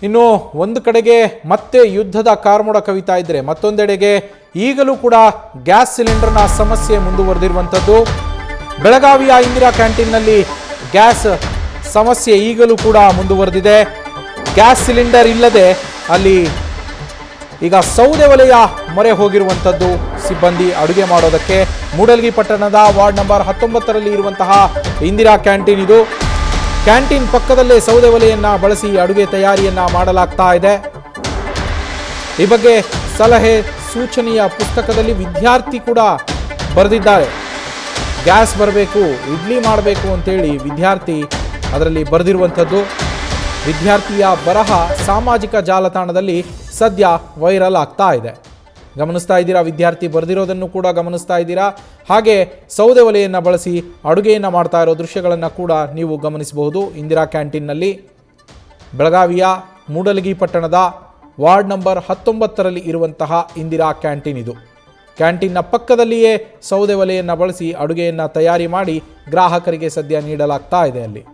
ಇನ್ನು ಒಂದು ಕಡೆಗೆ ಮತ್ತೆ ಯುದ್ಧದ ಕಾರ್ಮೋಡ ಕವಿತಾ ಇದ್ದರೆ ಮತ್ತೊಂದೆಡೆಗೆ ಈಗಲೂ ಕೂಡ ಗ್ಯಾಸ್ ಸಿಲಿಂಡರ್ನ ಸಮಸ್ಯೆ ಮುಂದುವರೆದಿರುವಂಥದ್ದು. ಬೆಳಗಾವಿಯ ಇಂದಿರಾ ಕ್ಯಾಂಟೀನ್ನಲ್ಲಿ ಗ್ಯಾಸ್ ಸಮಸ್ಯೆ ಈಗಲೂ ಕೂಡ ಮುಂದುವರೆದಿದೆ. ಗ್ಯಾಸ್ ಸಿಲಿಂಡರ್ ಇಲ್ಲದೆ ಅಲ್ಲಿ ಈಗ ಸೌದೆ ಒಲೆಯ ಮೊರೆ ಹೋಗಿರುವಂಥದ್ದು ಸಿಬ್ಬಂದಿ ಅಡುಗೆ ಮಾಡೋದಕ್ಕೆ. ಮೂಡಲಗಿ ಪಟ್ಟಣದ ವಾರ್ಡ್ ನಂಬರ್ 19ರಲ್ಲಿ ಇರುವಂತಹ ಇಂದಿರಾ ಕ್ಯಾಂಟೀನ್ ಇದು. ಕ್ಯಾಂಟೀನ್ ಪಕ್ಕದಲ್ಲೇ ಸೌದೆ ಒಲೆಯನ್ನ ಬಳಸಿ ಅಡುಗೆ ತಯಾರಿಯನ್ನ ಮಾಡಲಾಗ್ತಾ ಇದೆ. ಈ ಬಗ್ಗೆ ಸಲಹೆ ಸೂಚನೆಯ ಪುಸ್ತಕದಲ್ಲಿ ವಿದ್ಯಾರ್ಥಿ ಕೂಡ ಬರೆದಿದ್ದಾರೆ. ಗ್ಯಾಸ್ ಬರಬೇಕು, ಇಡ್ಲಿ ಮಾಡಬೇಕು ಅಂತೇಳಿ ವಿದ್ಯಾರ್ಥಿ ಅದರಲ್ಲಿ ಬರೆದಿರುವಂಥದ್ದು. ವಿದ್ಯಾರ್ಥಿಯ ಬರಹ ಸಾಮಾಜಿಕ ಜಾಲತಾಣದಲ್ಲಿ ಸದ್ಯ ವೈರಲ್ ಆಗ್ತಾ ಇದೆ. ಗಮನಿಸ್ತಾ ಇದ್ದೀರಾ, ವಿದ್ಯಾರ್ಥಿ ಬರೆದಿರೋದನ್ನು ಕೂಡ ಗಮನಿಸ್ತಾ ಇದ್ದೀರಾ. ಹಾಗೆ ಸೌದೆ ಒಲೆಯನ್ನು ಬಳಸಿ ಅಡುಗೆಯನ್ನು ಮಾಡ್ತಾ ಇರೋ ದೃಶ್ಯಗಳನ್ನು ಕೂಡ ನೀವು ಗಮನಿಸಬಹುದು. ಇಂದಿರಾ ಕ್ಯಾಂಟೀನ್ನಲ್ಲಿ ಬೆಳಗಾವಿಯ ಮೂಡಲಗಿ ಪಟ್ಟಣದ ವಾರ್ಡ್ ನಂಬರ್ 19ರಲ್ಲಿ ಇರುವಂತಹ ಇಂದಿರಾ ಕ್ಯಾಂಟೀನ್ ಇದು. ಕ್ಯಾಂಟೀನ್ನ ಪಕ್ಕದಲ್ಲಿಯೇ ಸೌದೆ ಒಲೆಯನ್ನು ಬಳಸಿ ಅಡುಗೆಯನ್ನು ತಯಾರಿ ಮಾಡಿ ಗ್ರಾಹಕರಿಗೆ ಸದ್ಯ ನೀಡಲಾಗ್ತಾ ಇದೆ ಅಲ್ಲಿ.